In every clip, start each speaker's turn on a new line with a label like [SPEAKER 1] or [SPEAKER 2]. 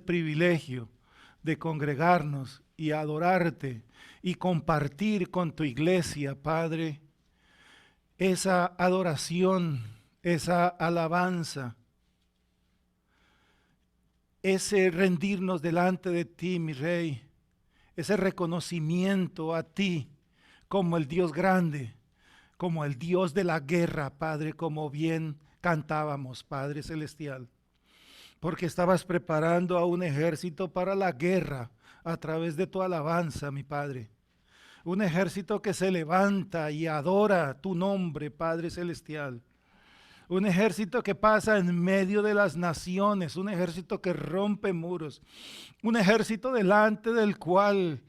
[SPEAKER 1] privilegio de congregarnos y adorarte y compartir con tu iglesia, Padre, esa adoración, esa alabanza, ese rendirnos delante de ti, mi Rey, ese reconocimiento a ti como el Dios grande, como el Dios de la guerra, Padre, como bien cantábamos, Padre Celestial. Porque estabas preparando a un ejército para la guerra a través de tu alabanza, mi Padre. Un ejército que se levanta y adora tu nombre, Padre Celestial. Un ejército que pasa en medio de las naciones, un ejército que rompe muros, un ejército delante del cual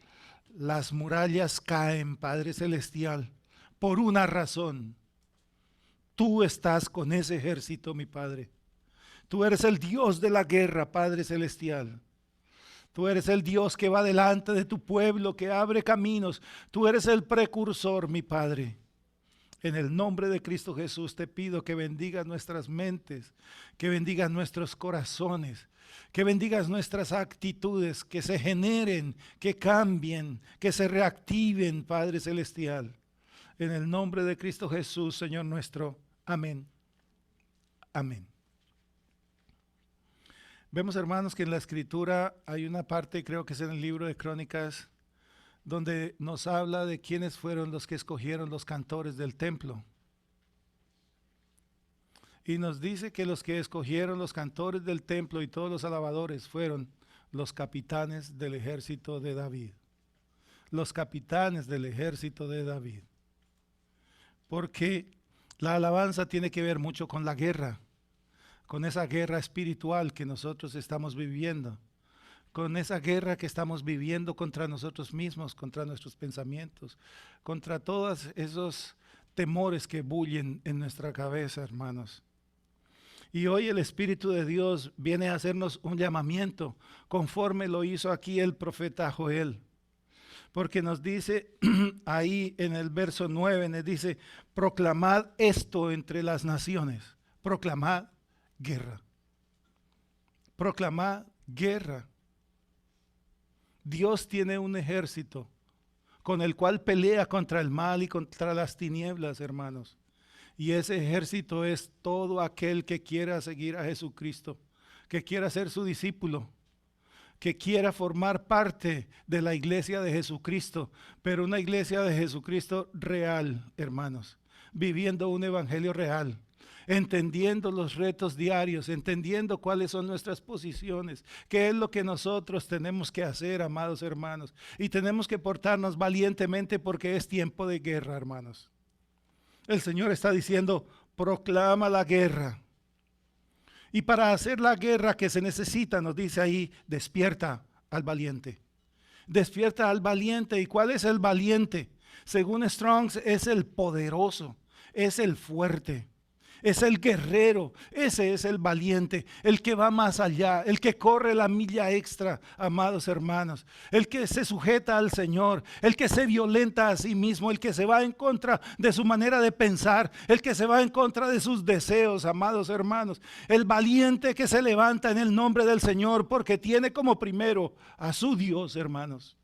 [SPEAKER 1] las murallas caen, Padre Celestial, por una razón. Tú estás con ese ejército, mi Padre. Tú eres el Dios de la guerra, Padre Celestial. Tú eres el Dios que va delante de tu pueblo, que abre caminos. Tú eres el precursor, mi Padre. En el nombre de Cristo Jesús te pido que bendigas nuestras mentes, que bendigas nuestros corazones, que bendigas nuestras actitudes, que se generen, que cambien, que se reactiven, Padre Celestial. En el nombre de Cristo Jesús, Señor nuestro. Amén. Amén. Vemos, hermanos, que en la Escritura hay una parte, creo que es en el libro de Crónicas, donde nos habla de quiénes fueron los que escogieron los cantores del templo. Y nos dice que los que escogieron los cantores del templo y todos los alabadores fueron los capitanes del ejército de David. Los capitanes del ejército de David. Porque la alabanza tiene que ver mucho con la guerra, con esa guerra espiritual que nosotros estamos viviendo, con esa guerra que estamos viviendo contra nosotros mismos, contra nuestros pensamientos, contra todos esos temores que bullen en nuestra cabeza, hermanos. Y hoy el Espíritu de Dios viene a hacernos un llamamiento, conforme lo hizo aquí el profeta Joel. Porque nos dice ahí en el verso 9, nos dice, proclamad esto entre las naciones, proclamad guerra. Proclamad guerra. Dios tiene un ejército con el cual pelea contra el mal y contra las tinieblas, hermanos. Y ese ejército es todo aquel que quiera seguir a Jesucristo, que quiera ser su discípulo, que quiera formar parte de la iglesia de Jesucristo, pero una iglesia de Jesucristo real, hermanos, viviendo un evangelio real, entendiendo los retos diarios, entendiendo cuáles son nuestras posiciones, qué es lo que nosotros tenemos que hacer, amados hermanos, y tenemos que portarnos valientemente porque es tiempo de guerra, hermanos. El Señor está diciendo, proclama la guerra. Y para hacer la guerra que se necesita, nos dice ahí, despierta al valiente. Despierta al valiente. ¿Y cuál es el valiente? Según Strong's, es el poderoso, es el fuerte, es el guerrero. Ese es el valiente, el que va más allá, el que corre la milla extra, amados hermanos, el que se sujeta al Señor, el que se violenta a sí mismo, el que se va en contra de su manera de pensar, el que se va en contra de sus deseos, amados hermanos, el valiente que se levanta en el nombre del Señor porque tiene como primero a su Dios, hermanos.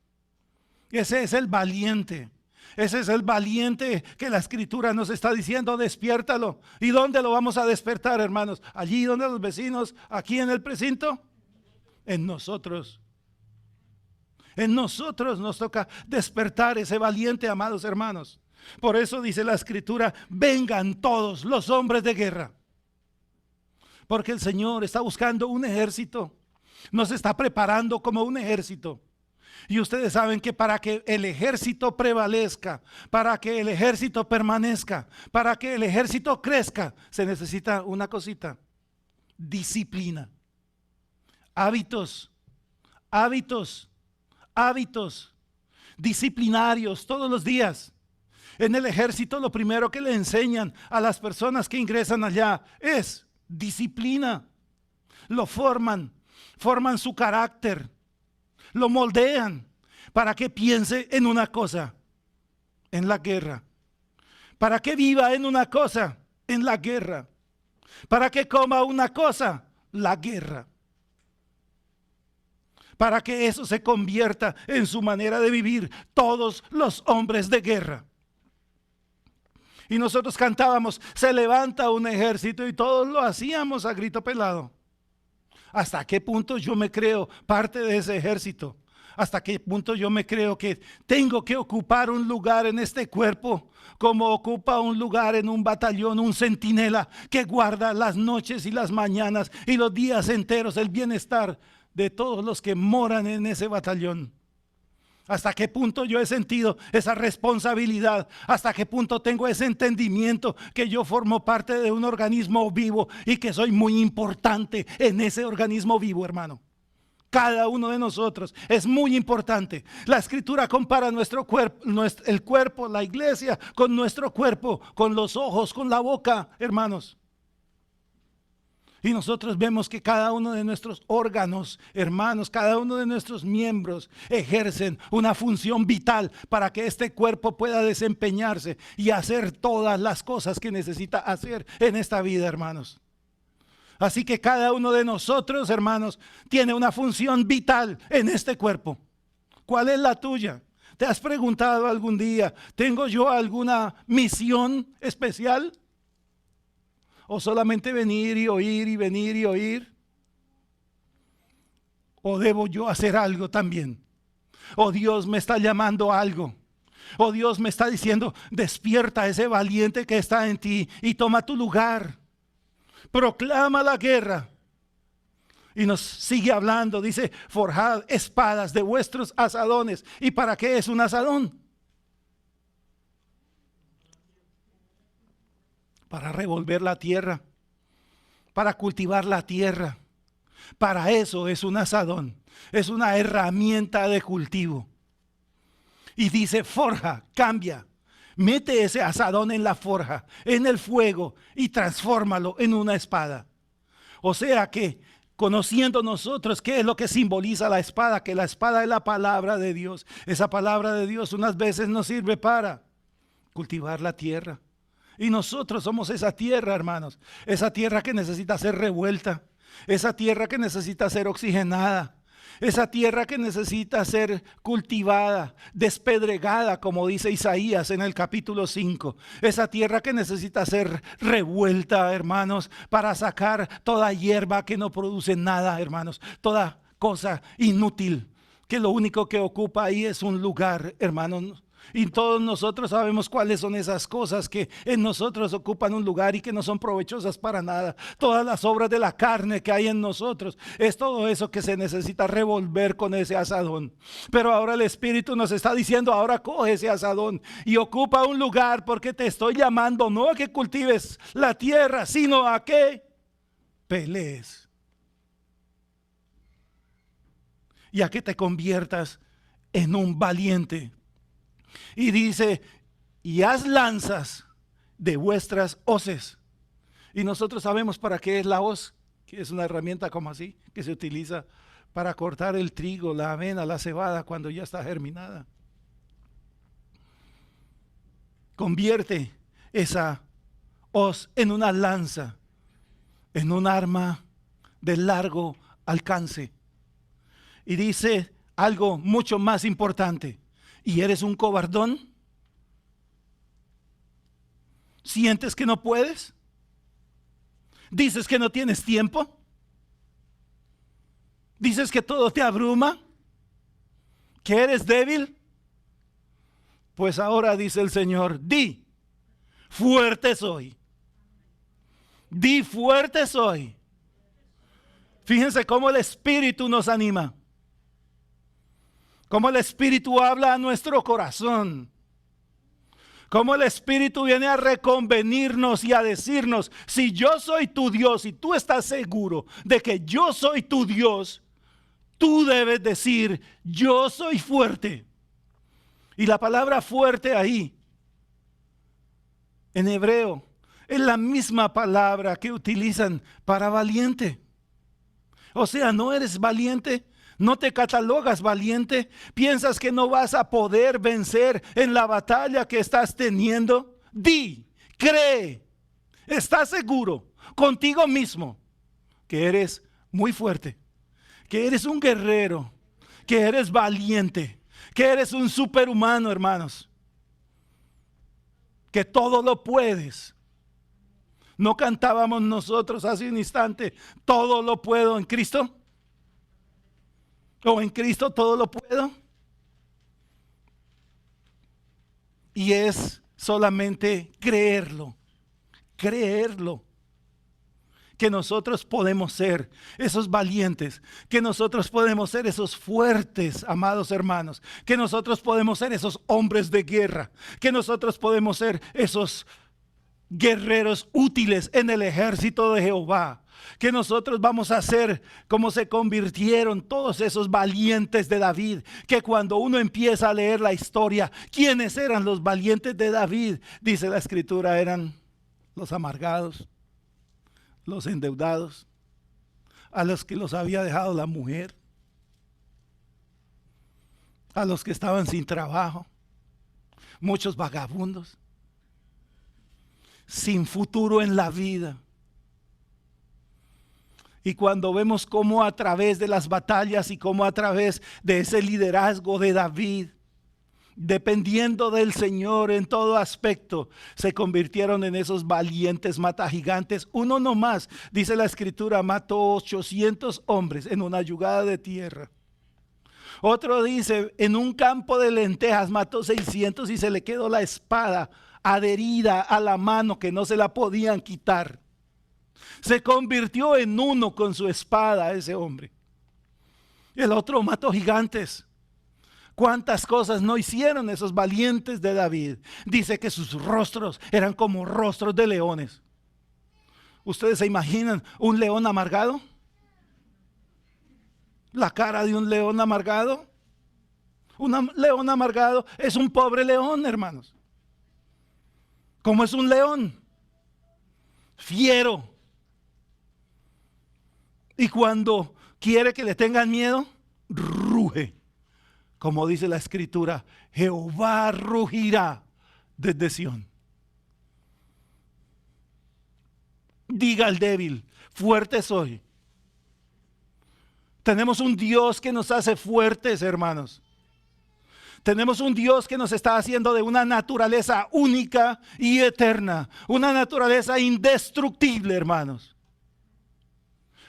[SPEAKER 1] Ese es el valiente. Ese es el valiente que la Escritura nos está diciendo, despiértalo. ¿Y dónde lo vamos a despertar, hermanos? Allí donde los vecinos, aquí en el precinto. En nosotros. En nosotros nos toca despertar ese valiente, amados hermanos. Por eso dice la Escritura, vengan todos los hombres de guerra. Porque el Señor está buscando un ejército. Nos está preparando como un ejército. Y ustedes saben que para que el ejército prevalezca, para que el ejército permanezca, para que el ejército crezca, se necesita una cosita: disciplina, hábitos, disciplinarios todos los días. En el ejército lo primero que le enseñan a las personas que ingresan allá es disciplina. Lo forman su carácter. Lo moldean para que piense en una cosa, en la guerra. Para que viva en una cosa, en la guerra. Para que coma una cosa, la guerra. para que eso se convierta en su manera de vivir todos los hombres de guerra. Y nosotros cantábamos, se levanta un ejército, y todos lo hacíamos a grito pelado. ¿Hasta qué punto yo me creo parte de ese ejército? ¿Hasta qué punto yo me creo que tengo que ocupar un lugar en este cuerpo como ocupa un lugar en un batallón un centinela que guarda las noches y las mañanas y los días enteros el bienestar de todos los que moran en ese batallón? ¿Hasta qué punto yo he sentido esa responsabilidad? ¿Hasta qué punto tengo ese entendimiento que yo formo parte de un organismo vivo y que soy muy importante en ese organismo vivo, hermano? Cada uno de nosotros es muy importante. La Escritura compara nuestro cuerpo, el cuerpo, la iglesia, con nuestro cuerpo, con los ojos, con la boca, hermanos. Y nosotros vemos que cada uno de nuestros órganos, hermanos, cada uno de nuestros miembros ejercen una función vital para que este cuerpo pueda desempeñarse y hacer todas las cosas que necesita hacer en esta vida, hermanos. Así que cada uno de nosotros, hermanos, tiene una función vital en este cuerpo. ¿Cuál es la tuya? ¿Te has preguntado algún día, ¿tengo yo alguna misión especial? ¿O solamente venir y oír y venir y oír? ¿O debo yo hacer algo también? ¿O Dios me está llamando a algo? ¿O Dios me está diciendo, despierta ese valiente que está en ti y toma tu lugar? Proclama la guerra. Y nos sigue hablando, dice, forjad espadas de vuestros asadones. ¿Y para qué es un asadón? Para revolver la tierra, para cultivar la tierra. Para eso es un asadón, es una herramienta de cultivo. Y dice, forja, cambia, mete ese asadón en la forja, en el fuego, y transfórmalo en una espada. O sea que, conociendo nosotros qué es lo que simboliza la espada, que la espada es la palabra de Dios. Esa palabra de Dios unas veces nos sirve para cultivar la tierra. Y nosotros somos esa tierra, hermanos, esa tierra que necesita ser revuelta, esa tierra que necesita ser oxigenada, esa tierra que necesita ser cultivada, despedregada, como dice Isaías en el capítulo 5, esa tierra que necesita ser revuelta, hermanos, para sacar toda hierba que no produce nada, hermanos, toda cosa inútil, que lo único que ocupa ahí es un lugar, hermanos. Y todos nosotros sabemos cuáles son esas cosas que en nosotros ocupan un lugar y que no son provechosas para nada. Todas las obras de la carne que hay en nosotros, es todo eso que se necesita revolver con ese asadón. Pero ahora el Espíritu nos está diciendo, ahora coge ese asadón y ocupa un lugar, porque te estoy llamando no a que cultives la tierra, sino a que pelees. Y a que te conviertas en un valiente. Y dice, y haz lanzas de vuestras hoces. Y nosotros sabemos para qué es la hoz, que es una herramienta como así, que se utiliza para cortar el trigo, la avena, la cebada cuando ya está germinada. Convierte esa hoz en una lanza, en un arma de largo alcance. Y dice algo mucho más importante. ¿Y eres un cobardón? ¿Sientes que no puedes? ¿Dices que no tienes tiempo? ¿Dices que todo te abruma? ¿Que eres débil? Pues ahora dice el Señor, di, fuerte soy. Di, fuerte soy. Fíjense cómo el Espíritu nos anima. Cómo el Espíritu habla a nuestro corazón. Cómo el Espíritu viene a reconvenirnos y a decirnos, si yo soy tu Dios y tú estás seguro de que yo soy tu Dios, tú debes decir, yo soy fuerte. Y la palabra fuerte ahí, en hebreo, es la misma palabra que utilizan para valiente. O sea, no eres valiente. ¿No te catalogas valiente? ¿Piensas que no vas a poder vencer en la batalla que estás teniendo? Di, cree, estás seguro contigo mismo que eres muy fuerte, que eres un guerrero, que eres valiente, que eres un superhumano, hermanos, que todo lo puedes. ¿No cantábamos nosotros hace un instante, todo lo puedo en Cristo? ¿O en Cristo todo lo puedo? Y es solamente creerlo, que nosotros podemos ser esos valientes, que nosotros podemos ser esos fuertes, amados hermanos, que nosotros podemos ser esos hombres de guerra, que nosotros podemos ser esos guerreros útiles en el ejército de Jehová, que nosotros vamos a ser como se convirtieron todos esos valientes de David, que cuando uno empieza a leer la historia, ¿quiénes eran los valientes de David? Dice la escritura, eran los amargados, los endeudados, a los que los había dejado la mujer, a los que estaban sin trabajo, muchos vagabundos, sin futuro en la vida. Y cuando vemos cómo a través de las batallas y cómo a través de ese liderazgo de David, dependiendo del Señor en todo aspecto, se convirtieron en esos valientes matagigantes. Uno nomás, dice la escritura, mató 800 hombres en una yugada de tierra. Otro dice, en un campo de lentejas mató 600 y se le quedó la espada adherida a la mano que no se la podían quitar. Se convirtió en uno con su espada ese hombre. El otro mató gigantes. ¿Cuántas cosas no hicieron esos valientes de David? Dice que sus rostros eran como rostros de leones. ¿Ustedes se imaginan un león amargado? La cara de un león amargado. Un león amargado es un pobre león, hermanos. ¿Cómo es un león? Fiero. Y cuando quiere que le tengan miedo, ruge. Como dice la escritura, Jehová rugirá desde Sión. Diga al débil, fuerte soy. Tenemos un Dios que nos hace fuertes, hermanos. Tenemos un Dios que nos está haciendo de una naturaleza única y eterna. Una naturaleza indestructible, hermanos.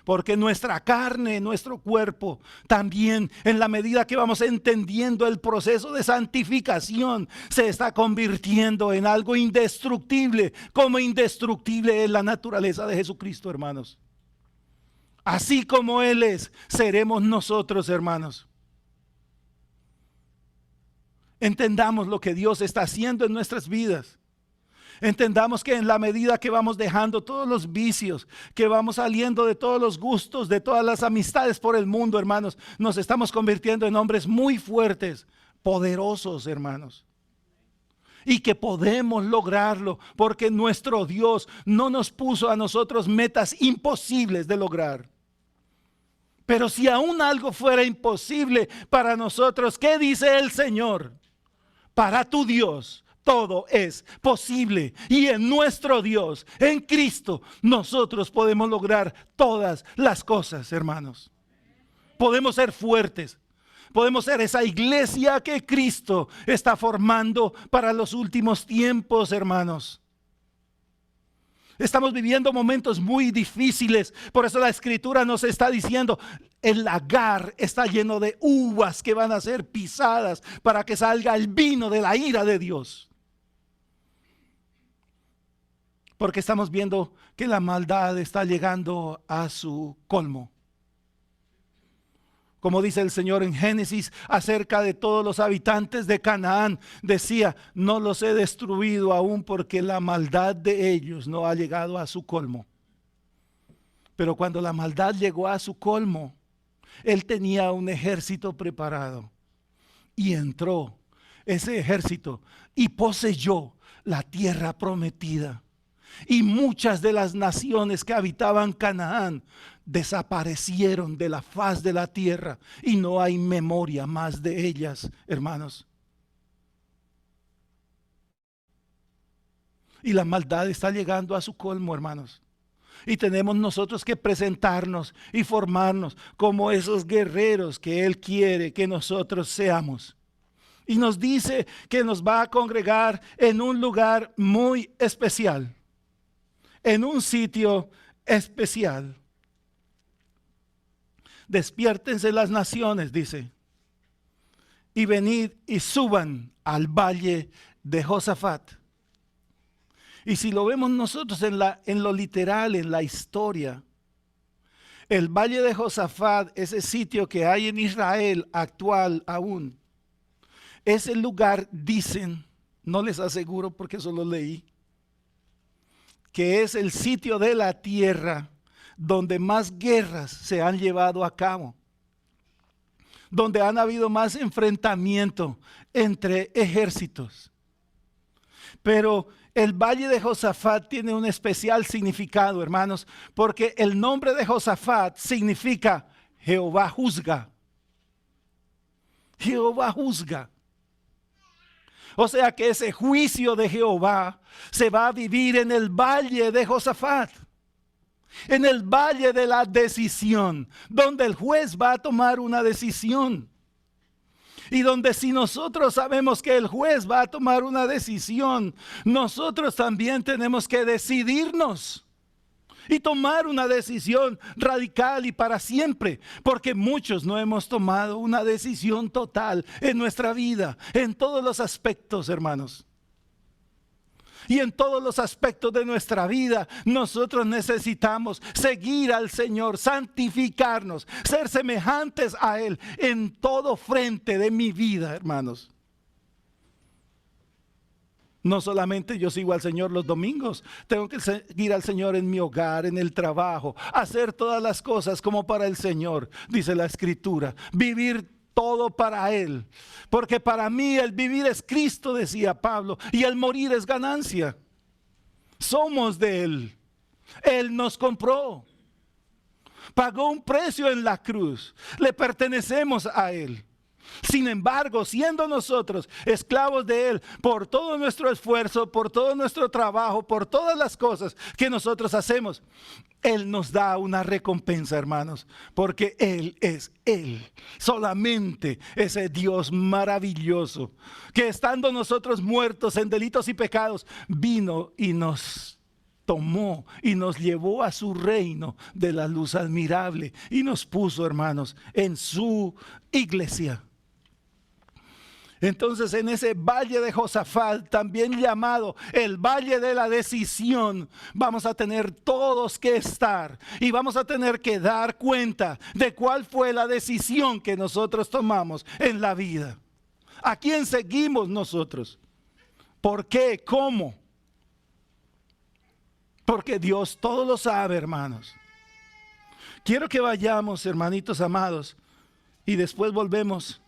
[SPEAKER 1] Porque nuestra carne, nuestro cuerpo, también en la medida que vamos entendiendo el proceso de santificación, se está convirtiendo en algo indestructible, como indestructible es la naturaleza de Jesucristo, hermanos. Así como Él es, seremos nosotros, hermanos. Entendamos lo que Dios está haciendo en nuestras vidas. Entendamos que en la medida que vamos dejando todos los vicios, que vamos saliendo de todos los gustos, de todas las amistades por el mundo, hermanos, nos estamos convirtiendo en hombres muy fuertes, poderosos, hermanos. Y que podemos lograrlo porque nuestro Dios no nos puso a nosotros metas imposibles de lograr. Pero si aún algo fuera imposible para nosotros, ¿qué dice el Señor? Para tu Dios todo es posible, y en nuestro Dios, en Cristo, nosotros podemos lograr todas las cosas, hermanos. Podemos ser fuertes, podemos ser esa iglesia que Cristo está formando para los últimos tiempos, hermanos. Estamos viviendo momentos muy difíciles, por eso la escritura nos está diciendo, el lagar está lleno de uvas que van a ser pisadas para que salga el vino de la ira de Dios. Porque estamos viendo que la maldad está llegando a su colmo. Como dice el Señor en Génesis acerca de todos los habitantes de Canaán, decía, no los he destruido aún porque la maldad de ellos no ha llegado a su colmo. Pero cuando la maldad llegó a su colmo, Él tenía un ejército preparado y entró ese ejército y poseyó la tierra prometida. Y muchas de las naciones que habitaban Canaán desaparecieron de la faz de la tierra y no hay memoria más de ellas, hermanos. Y la maldad está llegando a su colmo, hermanos. Y tenemos nosotros que presentarnos y formarnos como esos guerreros que Él quiere que nosotros seamos. Y nos dice que nos va a congregar en un lugar muy especial, en un sitio especial. Despiértense las naciones, dice, y venid y suban al valle de Josafat. Y si lo vemos nosotros en lo literal, en la historia, el valle de Josafat, ese sitio que hay en Israel actual aún, ese lugar, dicen, no les aseguro porque eso lo leí, que es el sitio de la tierra donde más guerras se han llevado a cabo, donde han habido más enfrentamiento entre ejércitos. Pero el valle de Josafat tiene un especial significado, hermanos, porque el nombre de Josafat significa Jehová juzga. Jehová juzga. O sea que ese juicio de Jehová se va a vivir en el valle de Josafat, en el valle de la decisión, donde el juez va a tomar una decisión. Y donde si nosotros sabemos que el juez va a tomar una decisión, nosotros también tenemos que decidirnos y tomar una decisión radical y para siempre, porque muchos no hemos tomado una decisión total en nuestra vida, en todos los aspectos, hermanos. Y en todos los aspectos de nuestra vida, nosotros necesitamos seguir al Señor, santificarnos, ser semejantes a Él en todo frente de mi vida, hermanos. No solamente yo sigo al Señor los domingos, tengo que seguir al Señor en mi hogar, en el trabajo, hacer todas las cosas como para el Señor, dice la Escritura, vivir todo para Él, porque para mí el vivir es Cristo, decía Pablo, y el morir es ganancia. Somos de Él, Él nos compró, pagó un precio en la cruz, le pertenecemos a Él. Sin embargo, siendo nosotros esclavos de Él, por todo nuestro esfuerzo, por todo nuestro trabajo, por todas las cosas que nosotros hacemos, Él nos da una recompensa, hermanos, porque Él es Él, solamente ese Dios maravilloso, que estando nosotros muertos en delitos y pecados, vino y nos tomó y nos llevó a su reino de la luz admirable y nos puso, hermanos, en su iglesia. Entonces en ese valle de Josafat, también llamado el valle de la decisión, vamos a tener todos que estar y vamos a tener que dar cuenta de cuál fue la decisión que nosotros tomamos en la vida. ¿A quién seguimos nosotros? ¿Por qué? ¿Cómo? Porque Dios todo lo sabe, hermanos. Quiero que vayamos, hermanitos amados, y después volvemos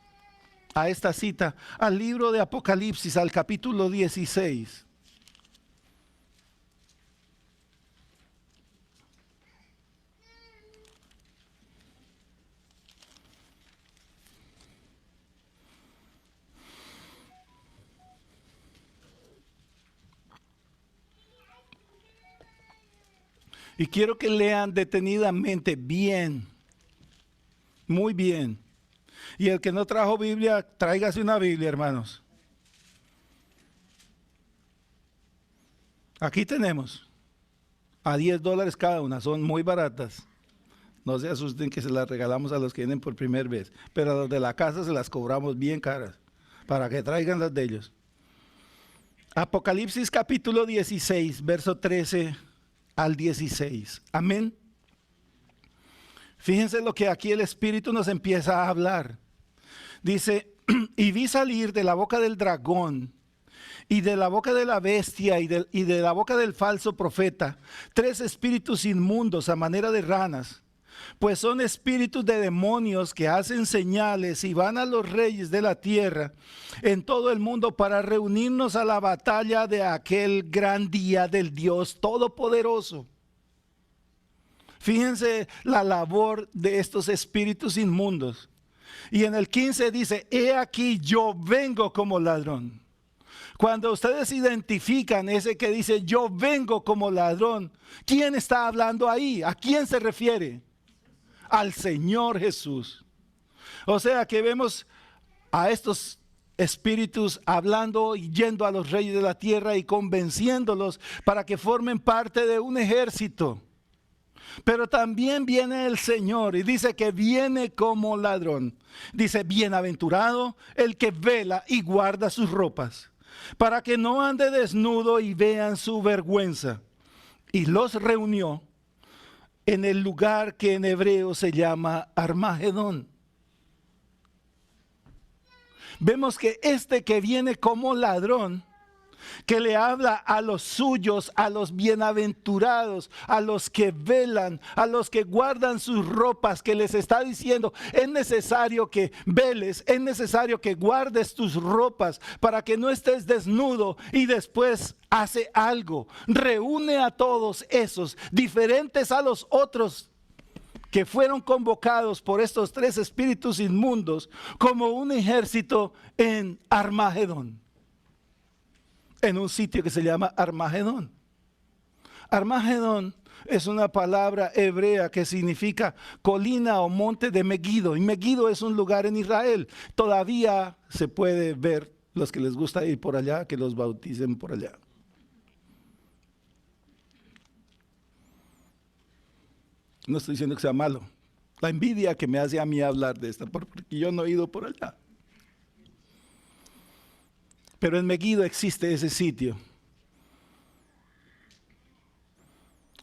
[SPEAKER 1] a esta cita, al libro de Apocalipsis, al capítulo 16. Y quiero que lean detenidamente bien, muy bien. Y el que no trajo Biblia, tráigase una Biblia, hermanos. Aquí tenemos a $10 cada una, son muy baratas. No se asusten que se las regalamos a los que vienen por primera vez, pero a los de la casa se las cobramos bien caras, para que traigan las de ellos. Apocalipsis capítulo 16, verso 13 al 16. Amén. Fíjense lo que aquí el Espíritu nos empieza a hablar. Dice, y vi salir de la boca del dragón y de la boca de la bestia y de la boca del falso profeta 3 espíritus inmundos a manera de ranas, pues son espíritus de demonios que hacen señales y van a los reyes de la tierra en todo el mundo para reunirnos a la batalla de aquel gran día del Dios Todopoderoso. Fíjense la labor de estos espíritus inmundos. Y en el 15 dice, he aquí yo vengo como ladrón. Cuando ustedes identifican ese que dice yo vengo como ladrón, ¿quién está hablando ahí? ¿A quién se refiere? Al Señor Jesús. O sea que vemos a estos espíritus hablando y yendo a los reyes de la tierra y convenciéndolos para que formen parte de un ejército. Pero también viene el Señor y dice que viene como ladrón. Dice, bienaventurado el que vela y guarda sus ropas, para que no ande desnudo y vean su vergüenza. Y los reunió en el lugar que en hebreo se llama Armagedón. Vemos que este que viene como ladrón, que le habla a los suyos, a los bienaventurados, a los que velan, a los que guardan sus ropas, que les está diciendo, es necesario que veles, es necesario que guardes tus ropas para que no estés desnudo, y después hace algo, reúne a todos esos, diferentes a los otros que fueron convocados por estos tres espíritus inmundos, como un ejército en Armagedón. En un sitio que se llama Armagedón. Armagedón es una palabra hebrea que significa colina o monte de Megido. Y Megido es un lugar en Israel. Todavía se puede ver, los que les gusta ir por allá, que los bauticen por allá. No estoy diciendo que sea malo. La envidia que me hace a mí hablar de esto, porque yo no he ido por allá. Pero en Megido existe ese sitio.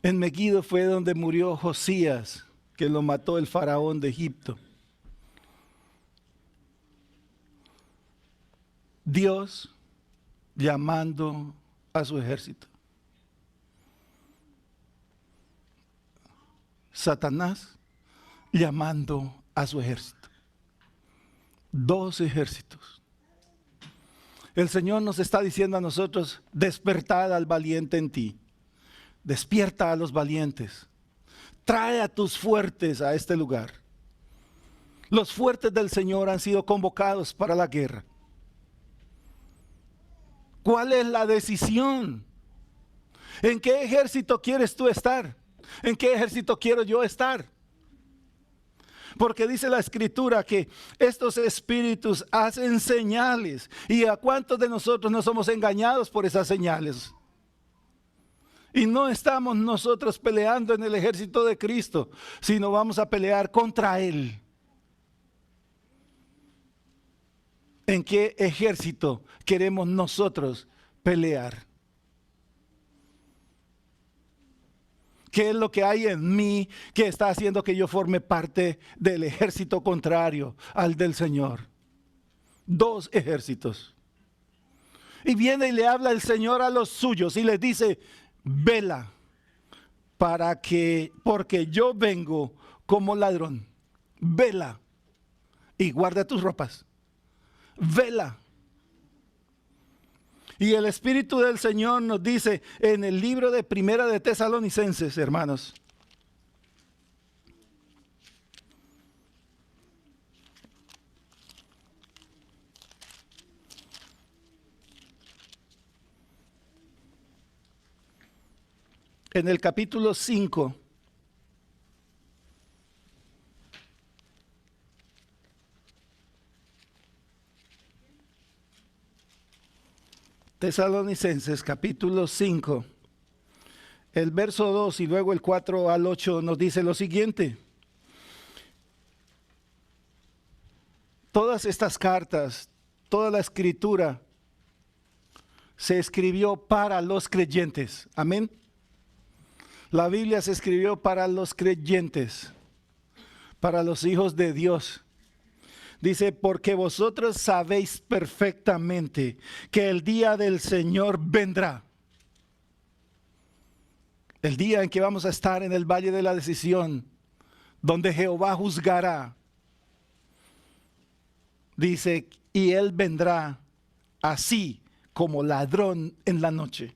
[SPEAKER 1] En Megido fue donde murió Josías, que lo mató el faraón de Egipto. Dios llamando a su ejército. Satanás llamando a su ejército. Dos ejércitos. El Señor nos está diciendo a nosotros, despertad al valiente en ti. Despierta a los valientes. Trae a tus fuertes a este lugar. Los fuertes del Señor han sido convocados para la guerra. ¿Cuál es la decisión? ¿En qué ejército quieres tú estar? ¿En qué ejército quiero yo estar? Porque dice la Escritura que estos espíritus hacen señales. ¿Y a cuántos de nosotros no somos engañados por esas señales? Y no estamos nosotros peleando en el ejército de Cristo, sino vamos a pelear contra Él. ¿En qué ejército queremos nosotros pelear? ¿Qué es lo que hay en mí que está haciendo que yo forme parte del ejército contrario al del Señor? Dos ejércitos. Y viene y le habla el Señor a los suyos y les dice, vela, porque yo vengo como ladrón. Vela y guarda tus ropas. Vela. Y el Espíritu del Señor nos dice en el libro de Primera de Tesalonicenses, hermanos. En el capítulo 5. Tesalonicenses capítulo 5, el verso 2 y luego el 4 al 8 nos dice lo siguiente. Todas estas cartas, toda la escritura se escribió para los creyentes. Amén. La Biblia se escribió para los creyentes, para los hijos de Dios. Dice, porque vosotros sabéis perfectamente que el día del Señor vendrá. El día en que vamos a estar en el valle de la decisión, donde Jehová juzgará. Dice, y Él vendrá así como ladrón en la noche.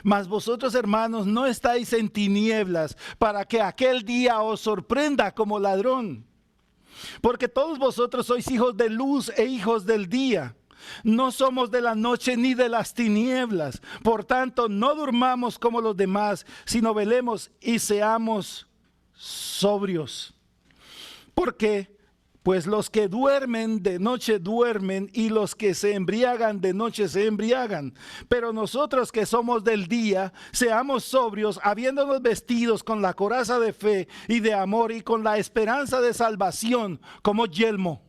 [SPEAKER 1] Mas vosotros, hermanos, no estáis en tinieblas para que aquel día os sorprenda como ladrón. Porque todos vosotros sois hijos de luz e hijos del día. No somos de la noche ni de las tinieblas. Por tanto, no durmamos como los demás, sino velemos y seamos sobrios. Porque pues los que duermen de noche duermen, y los que se embriagan de noche se embriagan. Pero nosotros que somos del día, seamos sobrios, habiéndonos vestidos con la coraza de fe y de amor, y con la esperanza de salvación como yelmo.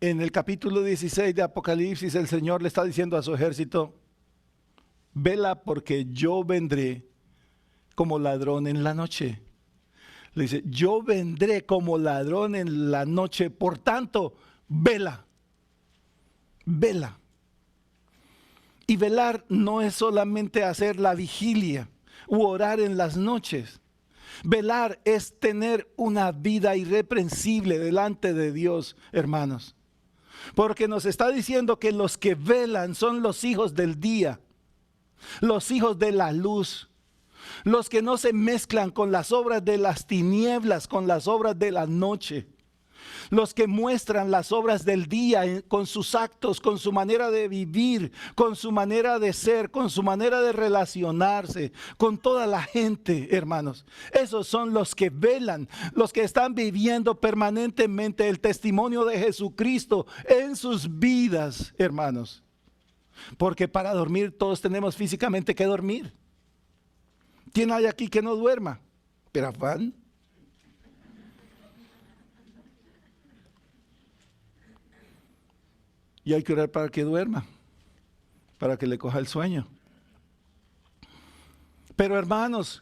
[SPEAKER 1] En el capítulo 16 de Apocalipsis, el Señor le está diciendo a su ejército: vela, porque yo vendré como ladrón en la noche. Le dice: yo vendré como ladrón en la noche, por tanto, vela, vela. Y velar no es solamente hacer la vigilia u orar en las noches. Velar es tener una vida irreprensible delante de Dios, hermanos. Porque nos está diciendo que los que velan son los hijos del día, los hijos de la luz. Los que no se mezclan con las obras de las tinieblas, con las obras de la noche. Los que muestran las obras del día con sus actos, con su manera de vivir, con su manera de ser, con su manera de relacionarse, con toda la gente, hermanos. Esos son los que velan, los que están viviendo permanentemente el testimonio de Jesucristo en sus vidas, hermanos. Porque para dormir todos tenemos físicamente que dormir. ¿Quién hay aquí que no duerma? Pero afán. Y hay que orar para que duerma, para que le coja el sueño. Pero hermanos,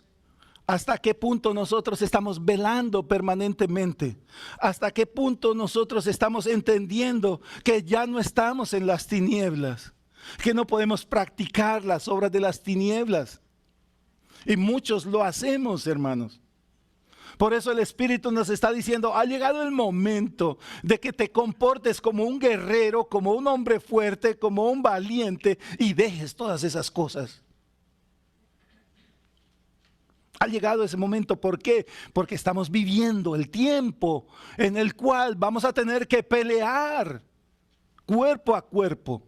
[SPEAKER 1] ¿hasta qué punto nosotros estamos velando permanentemente? ¿Hasta qué punto nosotros estamos entendiendo que ya no estamos en las tinieblas? Que no podemos practicar las obras de las tinieblas. Y muchos lo hacemos, hermanos. Por eso el Espíritu nos está diciendo: ha llegado el momento de que te comportes como un guerrero, como un hombre fuerte, como un valiente, y dejes todas esas cosas. Ha llegado ese momento. ¿Por qué? Porque estamos viviendo el tiempo en el cual vamos a tener que pelear cuerpo a cuerpo.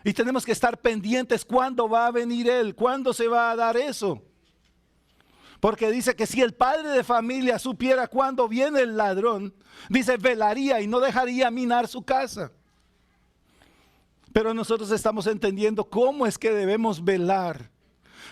[SPEAKER 1] Y tenemos que estar pendientes cuándo va a venir Él, cuándo se va a dar eso. Porque dice que si el padre de familia supiera cuándo viene el ladrón, dice, velaría y no dejaría minar su casa. Pero nosotros estamos entendiendo cómo es que debemos velar.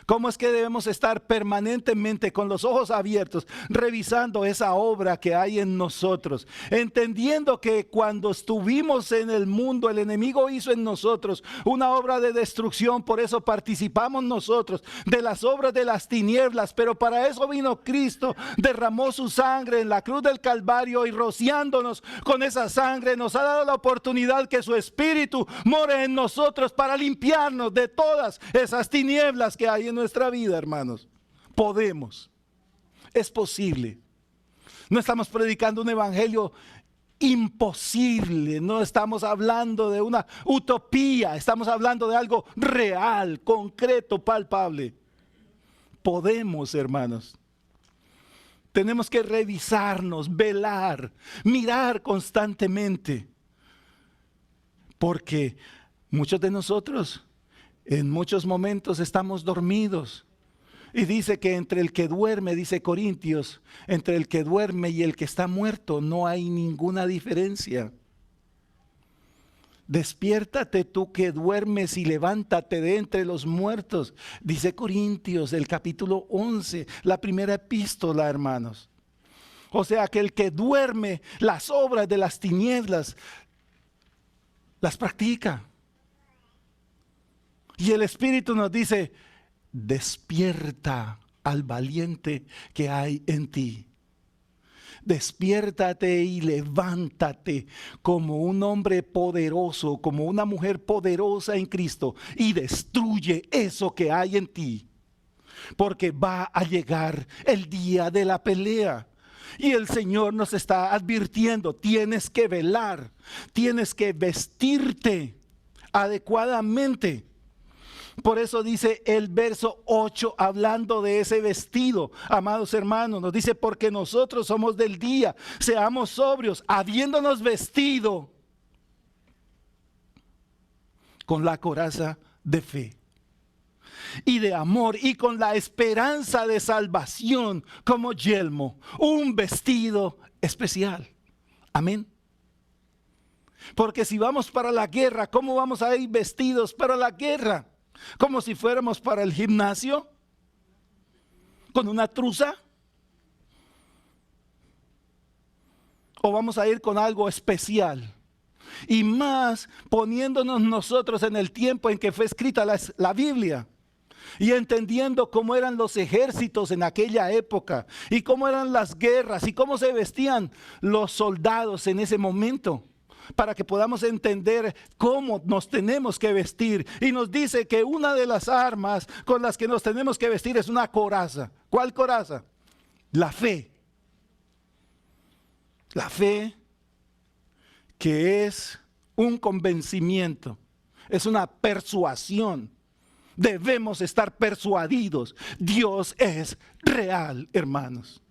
[SPEAKER 1] ¿Cómo es que debemos estar permanentemente con los ojos abiertos, revisando esa obra que hay en nosotros? Entendiendo que cuando estuvimos en el mundo, el enemigo hizo en nosotros una obra de destrucción. Por eso participamos nosotros de las obras de las tinieblas. Pero para eso vino Cristo, derramó su sangre en la cruz del Calvario, y rociándonos con esa sangre nos ha dado la oportunidad que su Espíritu more en nosotros para limpiarnos de todas esas tinieblas que hay en nuestra vida, hermanos. Podemos, es posible. No estamos predicando un evangelio imposible, no estamos hablando de una utopía, estamos hablando de algo real, concreto, palpable. Podemos, hermanos. Tenemos que revisarnos, velar, mirar constantemente, porque muchos de nosotros en muchos momentos estamos dormidos. Y dice que entre el que duerme, dice Corintios, entre el que duerme y el que está muerto no hay ninguna diferencia. Despiértate tú que duermes y levántate de entre los muertos, dice Corintios, el capítulo 11, la primera epístola, hermanos. O sea que el que duerme, las obras de las tinieblas las practica. Y el Espíritu nos dice: despierta al valiente que hay en ti. Despiértate y levántate como un hombre poderoso, como una mujer poderosa en Cristo, y destruye eso que hay en ti. Porque va a llegar el día de la pelea. Y el Señor nos está advirtiendo: tienes que velar, tienes que vestirte adecuadamente. Por eso dice el verso 8, hablando de ese vestido, amados hermanos, nos dice, porque nosotros somos del día, seamos sobrios, habiéndonos vestido con la coraza de fe y de amor, y con la esperanza de salvación como yelmo, un vestido especial. Amén. Porque si vamos para la guerra, ¿cómo vamos a ir vestidos para la guerra? ¿Como si fuéramos para el gimnasio? ¿Con una truza? ¿O vamos a ir con algo especial? Y más poniéndonos nosotros en el tiempo en que fue escrita la Biblia. Y entendiendo cómo eran los ejércitos en aquella época. Y cómo eran las guerras. Y cómo se vestían los soldados en ese momento. Para que podamos entender cómo nos tenemos que vestir. Y nos dice que una de las armas con las que nos tenemos que vestir es una coraza. ¿Cuál coraza? La fe. La fe, que es un convencimiento, es una persuasión. Debemos estar persuadidos. Dios es real, hermanos.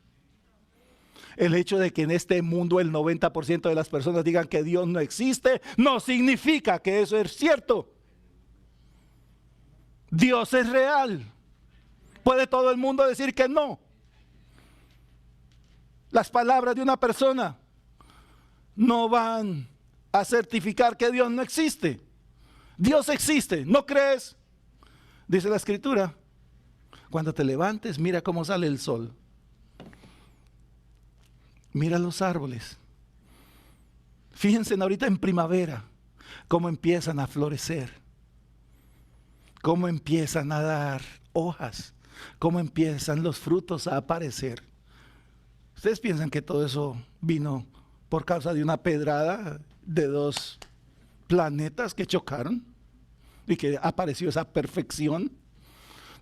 [SPEAKER 1] El hecho de que en este mundo el 90% de las personas digan que Dios no existe, no significa que eso es cierto. Dios es real. ¿Puede todo el mundo decir que no? Las palabras de una persona no van a certificar que Dios no existe. Dios existe, ¿no crees? Dice la Escritura, cuando te levantes, mira cómo sale el sol. Mira los árboles. Fíjense ahorita en primavera, cómo empiezan a florecer, cómo empiezan a dar hojas, cómo empiezan los frutos a aparecer. ¿Ustedes piensan que todo eso vino por causa de una pedrada de dos planetas que chocaron y que apareció esa perfección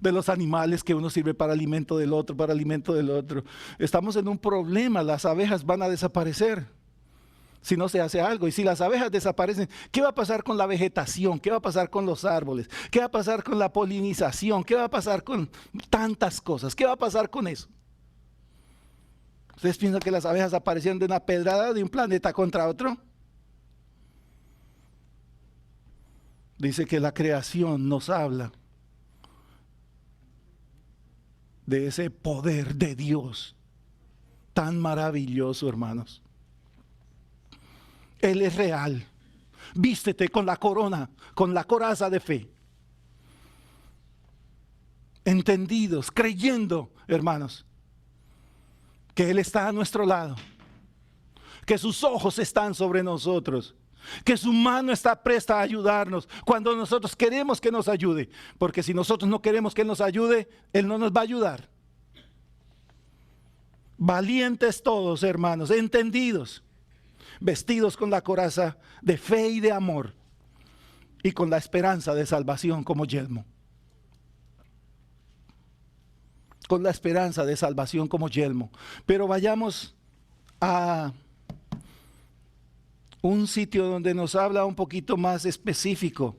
[SPEAKER 1] de los animales, que uno sirve para alimento del otro, para alimento del otro? Estamos en un problema, las abejas van a desaparecer si no se hace algo. Y si las abejas desaparecen, ¿qué va a pasar con la vegetación? ¿Qué va a pasar con los árboles? ¿Qué va a pasar con la polinización? ¿Qué va a pasar con tantas cosas? ¿Qué va a pasar con eso? ¿Ustedes piensan que las abejas aparecieron de una pedrada de un planeta contra otro? Dice que la creación nos habla de ese poder de Dios tan maravilloso, hermanos. Él es real. Vístete con la corona, con la coraza de fe. Entendidos, creyendo, hermanos, que Él está a nuestro lado, que sus ojos están sobre nosotros, que su mano está presta a ayudarnos cuando nosotros queremos que nos ayude, porque si nosotros no queremos que Él nos ayude, Él no nos va a ayudar. Valientes todos, hermanos, entendidos, vestidos con la coraza de fe y de amor, y con la esperanza de salvación como yelmo. Con la esperanza de salvación como yelmo. Pero vayamos a un sitio donde nos habla un poquito más específico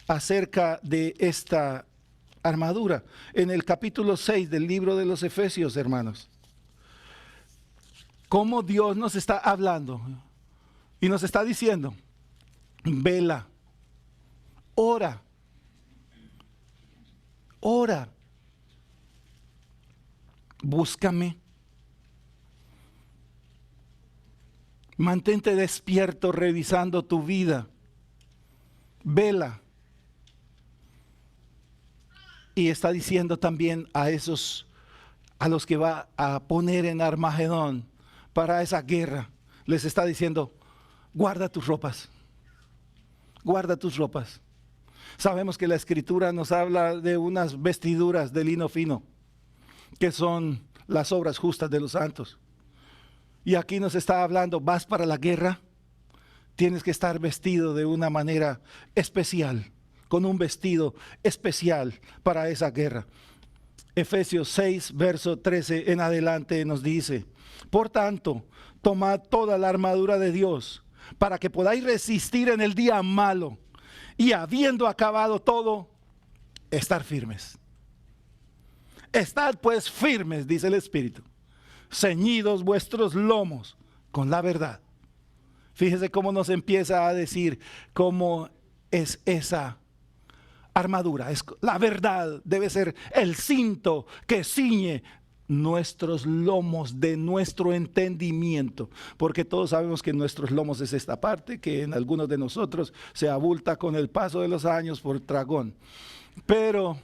[SPEAKER 1] acerca de esta armadura. En el capítulo 6 del libro de los Efesios, hermanos. Cómo Dios nos está hablando y nos está diciendo: vela, ora, ora, búscame, mantente despierto revisando tu vida, vela. Y está diciendo también a los que va a poner en Armagedón para esa guerra, les está diciendo: guarda tus ropas, guarda tus ropas. Sabemos que la Escritura nos habla de unas vestiduras de lino fino, que son las obras justas de los santos. Y aquí nos está hablando: vas para la guerra, tienes que estar vestido de una manera especial, con un vestido especial para esa guerra. Efesios 6, verso 13 en adelante nos dice: por tanto, tomad toda la armadura de Dios, para que podáis resistir en el día malo, y habiendo acabado todo, estar firmes. Estad pues firmes, dice el Espíritu, ceñidos vuestros lomos con la verdad. Fíjese cómo nos empieza a decir cómo es esa armadura. La verdad debe ser el cinto que ciñe nuestros lomos de nuestro entendimiento, porque todos sabemos que nuestros lomos es esta parte que en algunos de nosotros se abulta con el paso de los años por tragón. Pero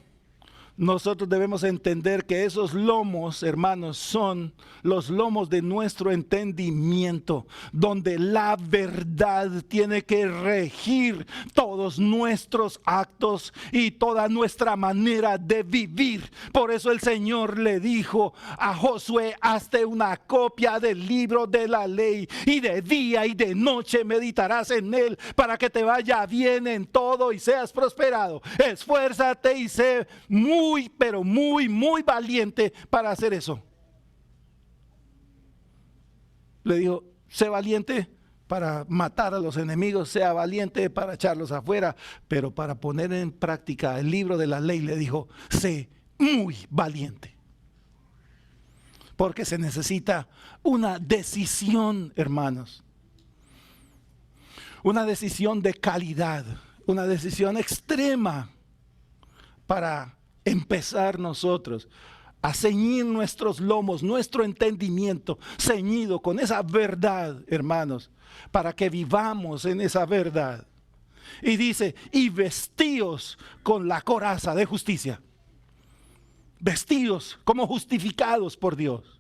[SPEAKER 1] nosotros debemos entender que esos lomos, hermanos, son los lomos de nuestro entendimiento, donde la verdad tiene que regir todos nuestros actos y toda nuestra manera de vivir. Por eso el Señor le dijo a Josué: hazte una copia del libro de la ley, y de día y de noche meditarás en él, para que te vaya bien en todo y seas prosperado. Esfuérzate y sé pero muy valiente para hacer eso. Le dijo: sé valiente para matar a los enemigos, sea valiente para echarlos afuera, pero para poner en práctica el libro de la ley, le dijo: sé muy valiente. Porque se necesita una decisión, hermanos. Una decisión de calidad, una decisión extrema para empezar nosotros a ceñir nuestros lomos, nuestro entendimiento ceñido con esa verdad, hermanos, para que vivamos en esa verdad. Y dice: y vestíos con la coraza de justicia. Vestidos como justificados por Dios.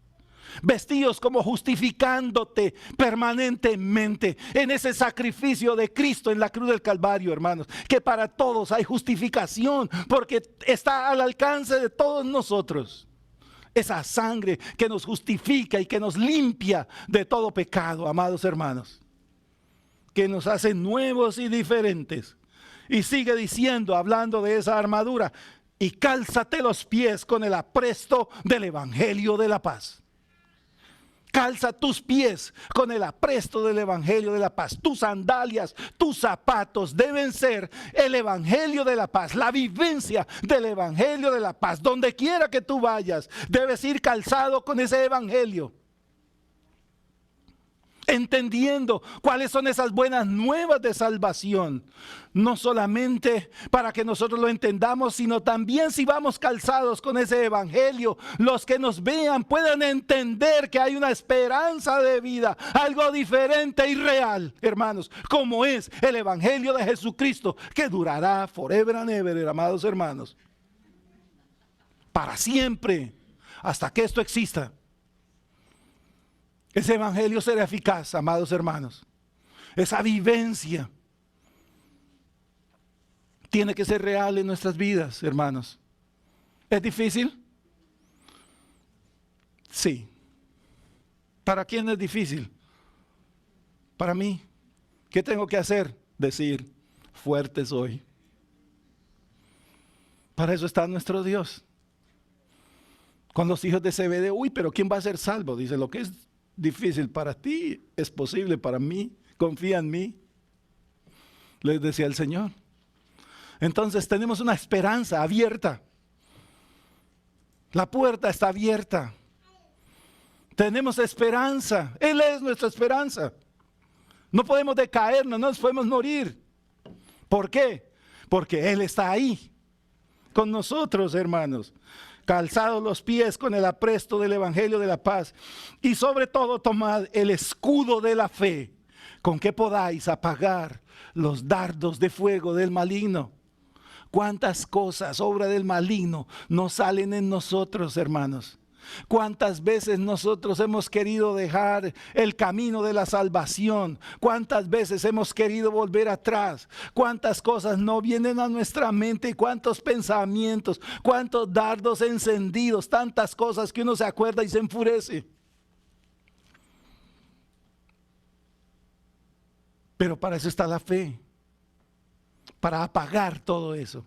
[SPEAKER 1] Vestidos como justificándote permanentemente en ese sacrificio de Cristo en la cruz del Calvario, hermanos. Que para todos hay justificación, porque está al alcance de todos nosotros. Esa sangre que nos justifica y que nos limpia de todo pecado, amados hermanos. Que nos hace nuevos y diferentes. Y sigue diciendo, hablando de esa armadura: y cálzate los pies con el apresto del evangelio de la paz. Calza tus pies con el apresto del evangelio de la paz. Tus sandalias, tus zapatos deben ser el evangelio de la paz, la vivencia del evangelio de la paz. Donde quiera que tú vayas, debes ir calzado con ese evangelio, entendiendo cuáles son esas buenas nuevas de salvación. No solamente para que nosotros lo entendamos, sino también si vamos calzados con ese evangelio, los que nos vean puedan entender que hay una esperanza de vida, algo diferente y real, hermanos, como es el evangelio de Jesucristo, que durará forever and ever, amados hermanos, para siempre, hasta que esto exista. Ese evangelio será eficaz, amados hermanos. Esa vivencia tiene que ser real en nuestras vidas, hermanos. ¿Es difícil? Sí. ¿Para quién es difícil? Para mí. ¿Qué tengo que hacer? Decir: fuerte soy. Para eso está nuestro Dios. Con los hijos de Zebedeo: uy, pero ¿quién va a ser salvo? Dice: lo que es difícil para ti es posible para mí. Confía en mí, les decía el Señor. Entonces tenemos una esperanza abierta. La puerta está abierta. Tenemos esperanza. Él es nuestra esperanza. No podemos decaernos, no nos podemos morir. ¿Por qué? Porque Él está ahí con nosotros, hermanos. Calzados los pies con el apresto del evangelio de la paz, y sobre todo tomad el escudo de la fe, con que podáis apagar los dardos de fuego del maligno. Cuántas cosas, obra del maligno, no salen en nosotros, hermanos. Cuántas veces nosotros hemos querido dejar el camino de la salvación. Cuántas veces hemos querido volver atrás. Cuántas cosas no vienen a nuestra mente. Cuántos pensamientos, cuántos dardos encendidos. Tantas cosas que uno se acuerda y se enfurece. Pero para eso está la fe. Para apagar todo eso.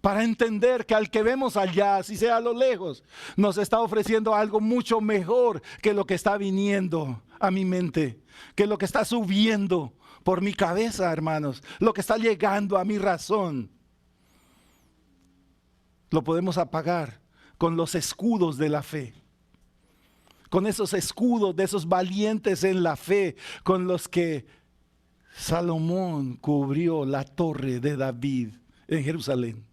[SPEAKER 1] Para entender que al que vemos allá, si sea a lo lejos, nos está ofreciendo algo mucho mejor que lo que está viniendo a mi mente, que lo que está subiendo por mi cabeza, hermanos, lo que está llegando a mi razón. lo podemos apagar con los escudos de la fe. Con esos escudos de esos valientes en la fe, con los que Salomón cubrió la torre de David en Jerusalén.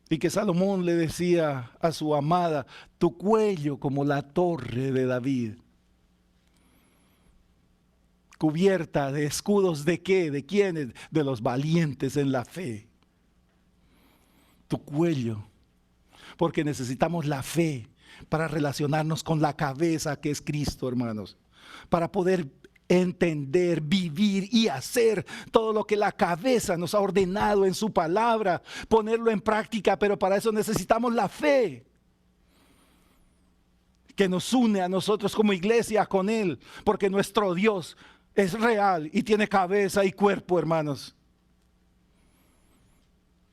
[SPEAKER 1] Y que Salomón le decía a su amada, tu cuello como la torre de David. Cubierta de escudos ¿de qué? ¿De quiénes? De los valientes en la fe. Tu cuello. Porque necesitamos la fe para relacionarnos con la cabeza que es Cristo, hermanos. Para poder entender, vivir y hacer todo lo que la cabeza nos ha ordenado en su palabra, ponerlo en práctica, pero para eso necesitamos la fe que nos une a nosotros como iglesia con Él, porque nuestro Dios es real y tiene cabeza y cuerpo, hermanos.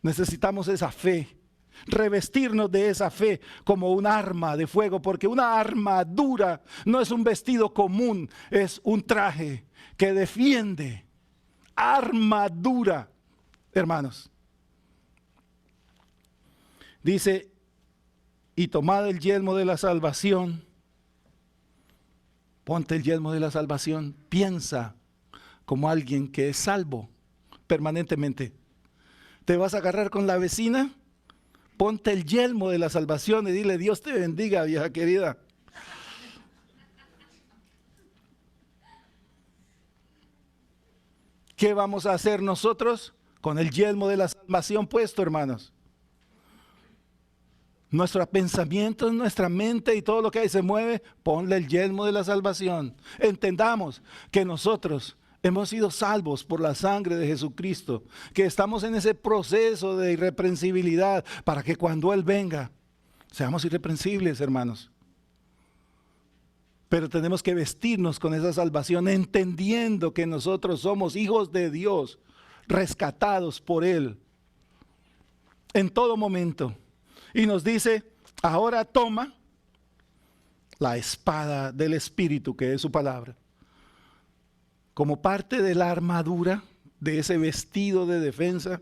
[SPEAKER 1] Necesitamos esa fe, revestirnos de esa fe como un arma de fuego, porque una armadura no es un vestido común, es un traje que defiende. Armadura, hermanos. Dice, y tomad el yelmo de la salvación. Ponte el yelmo de la salvación. Piensa como alguien que es salvo permanentemente. ¿Te vas a agarrar con la vecina? Ponte el yelmo de la salvación y dile, Dios te bendiga, vieja querida. ¿Qué vamos a hacer nosotros con el yelmo de la salvación puesto, hermanos? Nuestros pensamientos, nuestra mente y todo lo que ahí se mueve, ponle el yelmo de la salvación. Entendamos que nosotros hemos sido salvos por la sangre de Jesucristo, que estamos en ese proceso de irreprensibilidad para que cuando Él venga, seamos irreprensibles, hermanos. Pero tenemos que vestirnos con esa salvación, entendiendo que nosotros somos hijos de Dios, rescatados por Él, en todo momento. Y nos dice, ahora toma la espada del Espíritu, que es su palabra, como parte de la armadura, de ese vestido de defensa,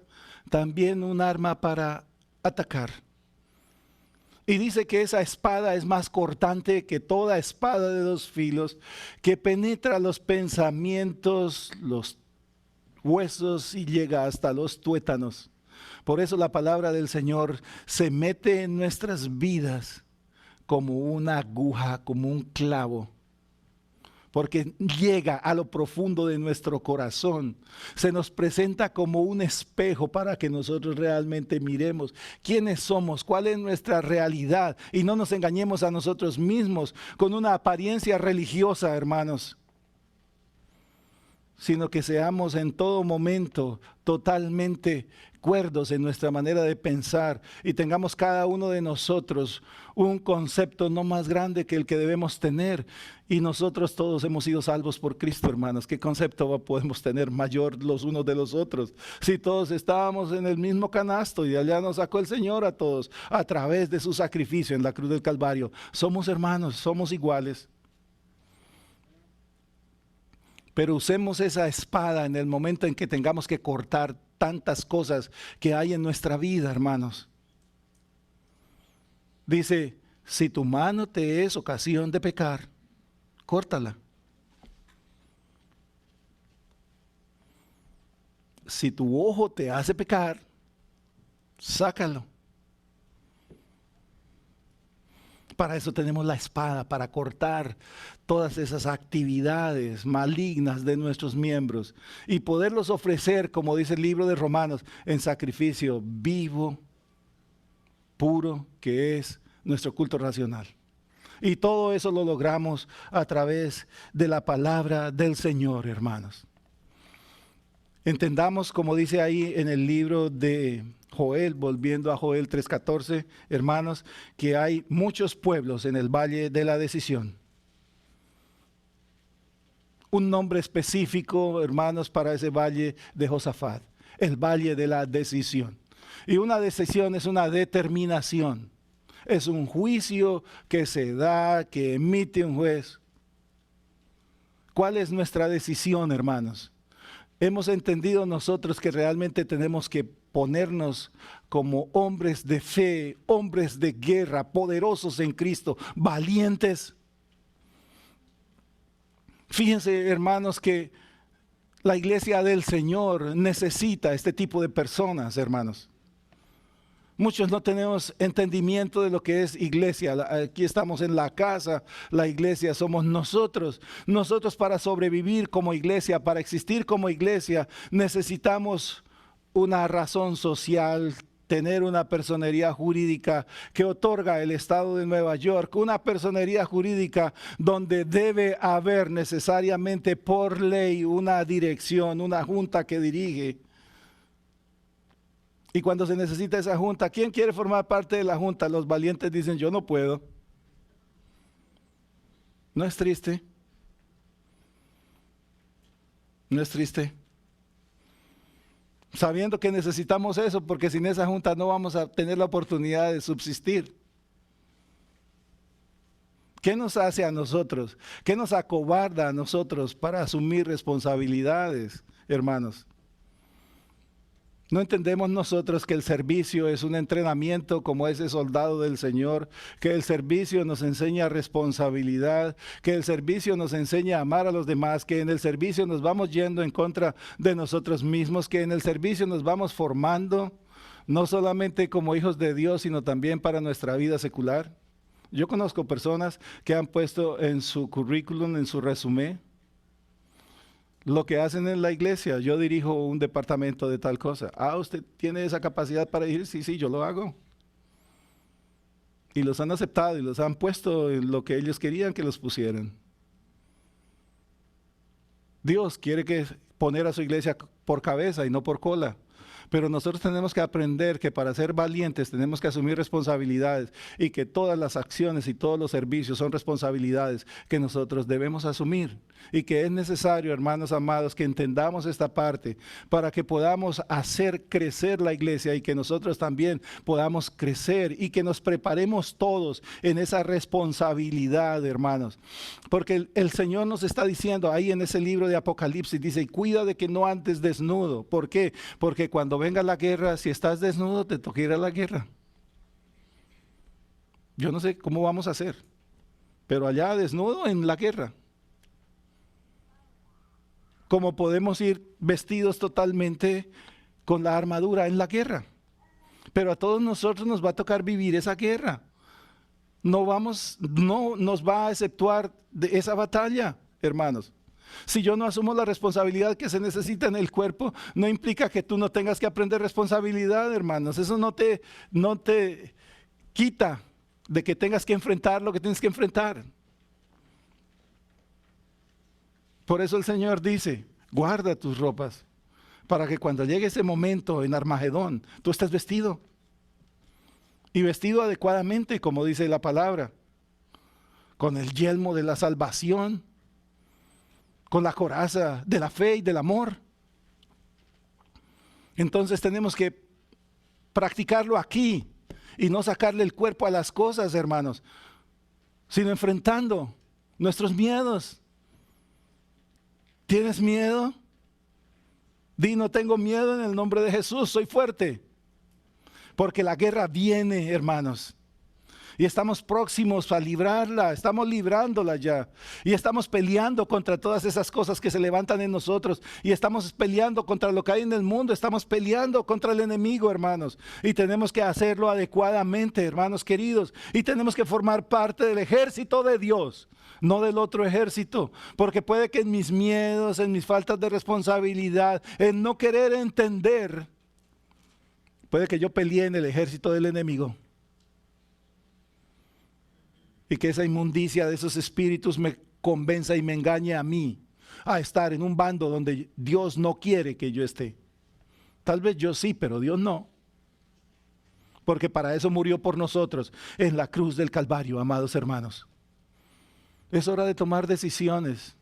[SPEAKER 1] también un arma para atacar. Y dice que esa espada es más cortante que toda espada de dos filos, que penetra los pensamientos, los huesos y llega hasta los tuétanos. Por eso la palabra del Señor se mete en nuestras vidas como una aguja, como un clavo. Porque llega a lo profundo de nuestro corazón. Se nos presenta como un espejo para que nosotros realmente miremos quiénes somos, cuál es nuestra realidad. Y no nos engañemos a nosotros mismos con una apariencia religiosa, hermanos. Sino que seamos en todo momento totalmente cuerdos en nuestra manera de pensar y tengamos cada uno de nosotros un concepto no más grande que el que debemos tener. Y nosotros todos hemos sido salvos por Cristo, hermanos. ¿Qué concepto podemos tener mayor los unos de los otros? Si todos estábamos en el mismo canasto y de allá nos sacó el Señor a todos a través de su sacrificio en la cruz del Calvario. Somos hermanos, somos iguales. Pero usemos esa espada en el momento en que tengamos que cortar tantas cosas que hay en nuestra vida, hermanos. Dice, si tu mano te es ocasión de pecar, córtala. Si tu ojo te hace pecar, sácalo. Para eso tenemos la espada, para cortar todas esas actividades malignas de nuestros miembros y poderlos ofrecer, como dice el libro de Romanos, en sacrificio vivo, puro, que es nuestro culto racional. Y todo eso lo logramos a través de la palabra del Señor, hermanos. Entendamos, como dice ahí en el libro de Joel, volviendo a Joel 3:14, hermanos, que hay muchos pueblos en el valle de la decisión. Un nombre específico, hermanos, para ese valle de Josafat, el valle de la decisión. Y una decisión es una determinación, es un juicio que se da, que emite un juez. ¿Cuál es nuestra decisión, hermanos? Hemos entendido nosotros que realmente tenemos que ponernos como hombres de fe, hombres de guerra, poderosos en Cristo, valientes. Fíjense, hermanos, que la iglesia del Señor necesita este tipo de personas, hermanos. Muchos no tenemos entendimiento de lo que es iglesia. Aquí estamos en la casa, la iglesia somos nosotros. Nosotros, para sobrevivir como iglesia, para existir como iglesia, necesitamos una razón social, tener una personería jurídica que otorga el Estado de Nueva York, una personería jurídica donde debe haber necesariamente por ley una dirección, una junta que dirige. Y cuando se necesita esa junta, ¿quién quiere formar parte de la junta? Los valientes dicen, yo no puedo. ¿No es triste? ¿No es triste? Sabiendo que necesitamos eso, porque sin esa junta no vamos a tener la oportunidad de subsistir. ¿Qué nos hace a nosotros? ¿Qué nos acobarda a nosotros para asumir responsabilidades, hermanos? ¿No entendemos nosotros que el servicio es un entrenamiento como ese soldado del Señor? Que el servicio nos enseña responsabilidad, que el servicio nos enseña a amar a los demás, que en el servicio nos vamos yendo en contra de nosotros mismos, que en el servicio nos vamos formando, no solamente como hijos de Dios, sino también para nuestra vida secular. Yo conozco personas que han puesto en su currículum, en su resumen, lo que hacen en la iglesia. Yo dirijo un departamento de tal cosa. Ah, ¿usted tiene esa capacidad para ir? Sí, sí, yo lo hago. Y los han aceptado y los han puesto en lo que ellos querían que los pusieran. Dios quiere poner a su iglesia por cabeza y no por cola. Pero nosotros tenemos que aprender que para ser valientes tenemos que asumir responsabilidades y que todas las acciones y todos los servicios son responsabilidades que nosotros debemos asumir. Y que es necesario, hermanos amados, que entendamos esta parte para que podamos hacer crecer la iglesia y que nosotros también podamos crecer y que nos preparemos todos en esa responsabilidad, hermanos. Porque el Señor nos está diciendo ahí en ese libro de Apocalipsis, dice, cuida de que no andes desnudo. ¿Por qué? Porque cuando venga la guerra, si estás desnudo, te toca ir a la guerra. Yo no sé cómo vamos a hacer, pero allá desnudo en la guerra. Como podemos ir vestidos totalmente con la armadura en la guerra. Pero a todos nosotros nos va a tocar vivir esa guerra. No nos va a exceptuar de esa batalla, hermanos. Si yo no asumo la responsabilidad que se necesita en el cuerpo, no implica que tú no tengas que aprender responsabilidad, hermanos. Eso no te quita de que tengas que enfrentar lo que tienes que enfrentar. Por eso el Señor dice, guarda tus ropas, para que cuando llegue ese momento en Armagedón, tú estés vestido. Y vestido adecuadamente, como dice la palabra, con el yelmo de la salvación, con la coraza de la fe y del amor. Entonces tenemos que practicarlo aquí y no sacarle el cuerpo a las cosas, hermanos, sino enfrentando nuestros miedos. ¿Tienes miedo? Di, no tengo miedo en el nombre de Jesús, soy fuerte. Porque la guerra viene, hermanos. Y estamos próximos a librarla, estamos librándola ya. Y estamos peleando contra todas esas cosas que se levantan en nosotros. Y estamos peleando contra lo que hay en el mundo, estamos peleando contra el enemigo, hermanos. Y tenemos que hacerlo adecuadamente, hermanos queridos. Y tenemos que formar parte del ejército de Dios, no del otro ejército. Porque puede que en mis miedos, en mis faltas de responsabilidad, en no querer entender, puede que yo pelee en el ejército del enemigo. Y que esa inmundicia de esos espíritus me convenza y me engañe a mí a estar en un bando donde Dios no quiere que yo esté. Tal vez yo sí, pero Dios no. Porque para eso murió por nosotros en la cruz del Calvario, amados hermanos. Es hora de tomar decisiones,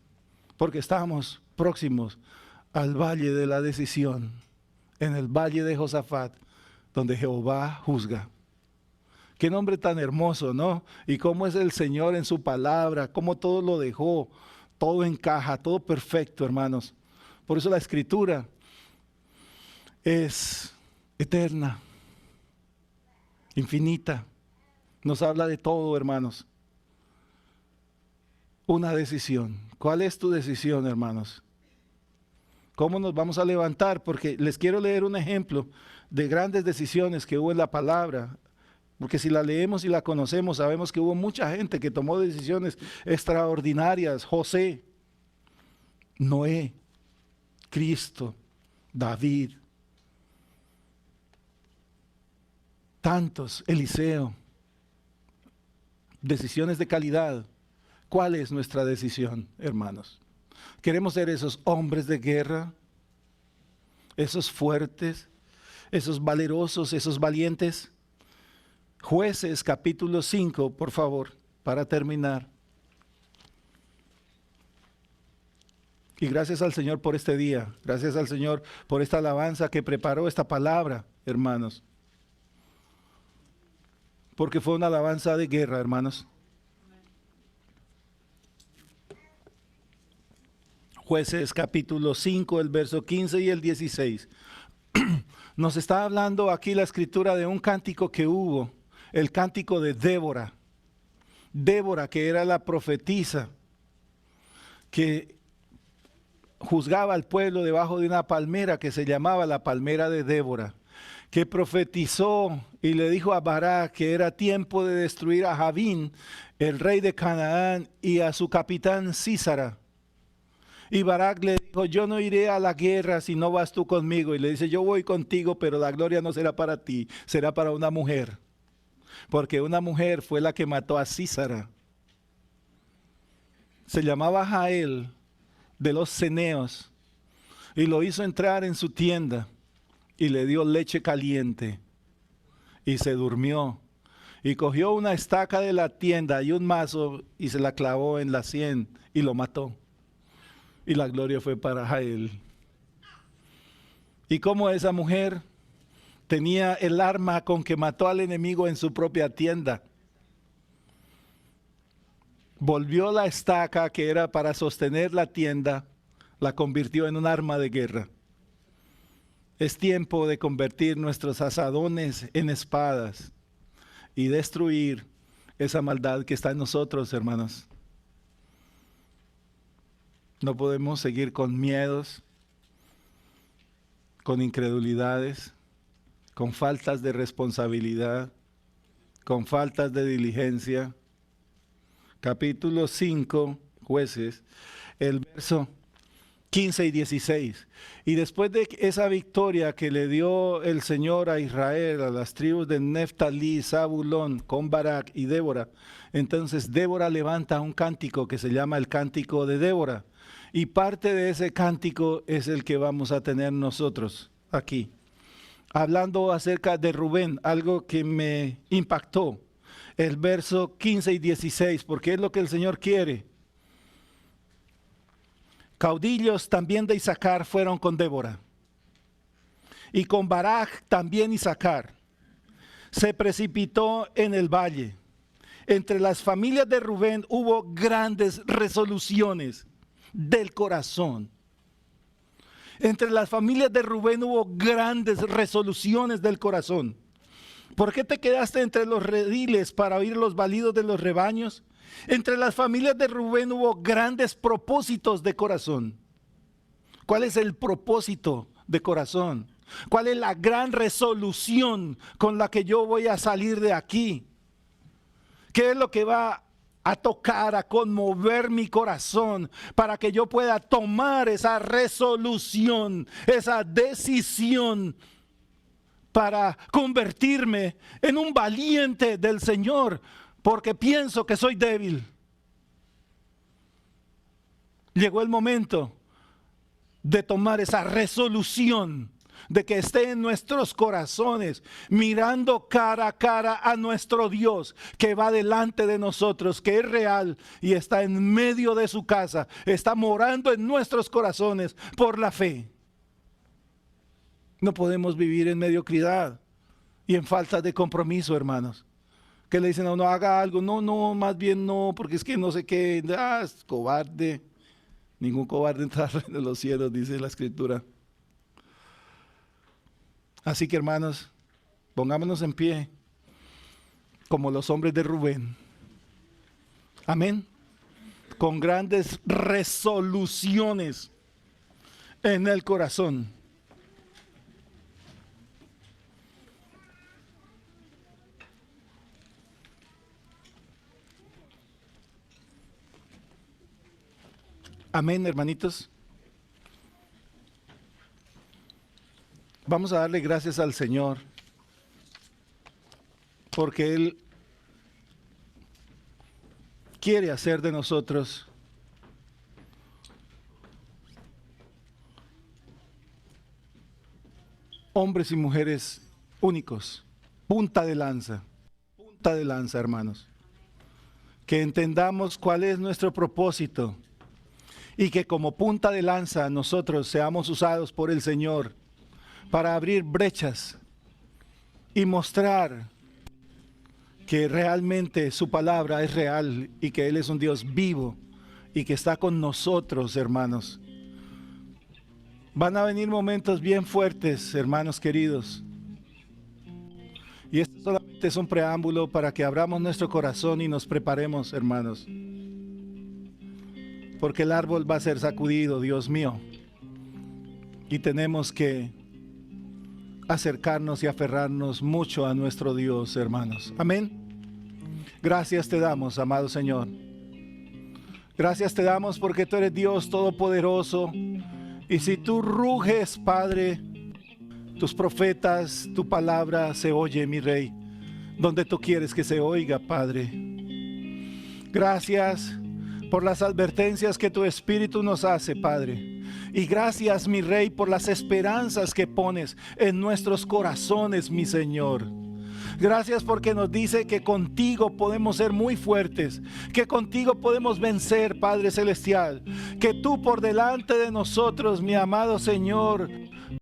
[SPEAKER 1] porque estamos próximos al valle de la decisión, en el valle de Josafat, donde Jehová juzga. Qué nombre tan hermoso, ¿no? Y cómo es el Señor en su palabra, cómo todo lo dejó, todo encaja, todo perfecto, hermanos. Por eso la Escritura es eterna, infinita. Nos habla de todo, hermanos. Una decisión. ¿Cuál es tu decisión, hermanos? ¿Cómo nos vamos a levantar? Porque les quiero leer un ejemplo de grandes decisiones que hubo en la palabra. Porque si la leemos y la conocemos, sabemos que hubo mucha gente que tomó decisiones extraordinarias. José, Noé, Cristo, David, tantos, Eliseo. Decisiones de calidad. ¿Cuál es nuestra decisión, hermanos? ¿Queremos ser esos hombres de guerra? ¿Esos fuertes? ¿Esos valerosos? ¿Esos valientes? Jueces capítulo 5, por favor, para terminar. Y gracias al Señor por este día. Gracias al Señor por esta alabanza que preparó esta palabra, hermanos. Porque fue una alabanza de guerra, hermanos. Jueces capítulo 5, el verso 15 y el 16. Nos está hablando aquí la escritura de un cántico que hubo, el cántico de Débora. Débora, que era la profetisa, que juzgaba al pueblo debajo de una palmera que se llamaba la palmera de Débora, que profetizó y le dijo a Barak que era tiempo de destruir a Javín, el rey de Canaán, y a su capitán Sísara. Y Barak le dijo, yo no iré a la guerra si no vas tú conmigo. Y le dice, yo voy contigo, pero la gloria no será para ti, será para una mujer. Porque una mujer fue la que mató a Sísara. Se llamaba Jael, de los ceneos, y lo hizo entrar en su tienda y le dio leche caliente y se durmió. Y cogió una estaca de la tienda y un mazo y se la clavó en la sien y lo mató. Y la gloria fue para Jael. Y como esa mujer tenía el arma con que mató al enemigo en su propia tienda, volvió la estaca que era para sostener la tienda, la convirtió en un arma de guerra. Es tiempo de convertir nuestros asadones en espadas y destruir esa maldad que está en nosotros, hermanos. No podemos seguir con miedos, con incredulidades, con faltas de responsabilidad, con faltas de diligencia. Capítulo 5, Jueces, el verso 15 y 16. Y después de esa victoria que le dio el Señor a Israel, a las tribus de Neftalí, Zabulón, con Barak y Débora, entonces Débora levanta un cántico que se llama el Cántico de Débora. Y parte de ese cántico es el que vamos a tener nosotros aquí. Hablando acerca de Rubén, algo que me impactó, el verso 15 y 16, porque es lo que el Señor quiere. Caudillos también de Isaacar fueron con Débora, y con Barak también Isaacar. Se precipitó en el valle. Entre las familias de Rubén hubo grandes resoluciones del corazón. Entre las familias de Rubén hubo grandes resoluciones del corazón. ¿Por qué te quedaste entre los rediles para oír los balidos de los rebaños? Entre las familias de Rubén hubo grandes propósitos de corazón. ¿Cuál es el propósito de corazón? ¿Cuál es la gran resolución con la que yo voy a salir de aquí? ¿Qué es lo que va a tocar, a conmover mi corazón para que yo pueda tomar esa resolución, esa decisión para convertirme en un valiente del Señor, porque pienso que soy débil? Llegó el momento de tomar esa resolución, de que esté en nuestros corazones, mirando cara a cara a nuestro Dios, que va delante de nosotros, que es real y está en medio de su casa, está morando en nuestros corazones por la fe. No podemos vivir en mediocridad y en falta de compromiso, hermanos. Que le dicen a uno, haga algo. No, más bien no, porque es que no sé qué. Es cobarde. Ningún cobarde entra al reino de los cielos, dice la Escritura. Así que hermanos, pongámonos en pie como los hombres de Rubén. Amén. Con grandes resoluciones en el corazón. Amén, hermanitos. Vamos a darle gracias al Señor, porque Él quiere hacer de nosotros hombres y mujeres únicos, punta de lanza, hermanos. Que entendamos cuál es nuestro propósito y que como punta de lanza nosotros seamos usados por el Señor para abrir brechas y mostrar que realmente su palabra es real y que Él es un Dios vivo y que está con nosotros, hermanos. Van a venir momentos bien fuertes, hermanos queridos. Y esto solamente es un preámbulo para que abramos nuestro corazón y nos preparemos, hermanos. Porque el árbol va a ser sacudido, Dios mío. Y tenemos que acercarnos y aferrarnos mucho a nuestro Dios, hermanos. Amén. Gracias te damos, amado Señor. Gracias te damos porque tú eres Dios todopoderoso. Y si tú ruges, Padre, tus profetas, tu palabra se oye, mi Rey, donde tú quieres que se oiga, Padre. Gracias por las advertencias que tu Espíritu nos hace, Padre. Y gracias, mi Rey, por las esperanzas que pones en nuestros corazones, mi Señor. Gracias porque nos dice que contigo podemos ser muy fuertes, que contigo podemos vencer, Padre Celestial, que tú por delante de nosotros, mi amado Señor,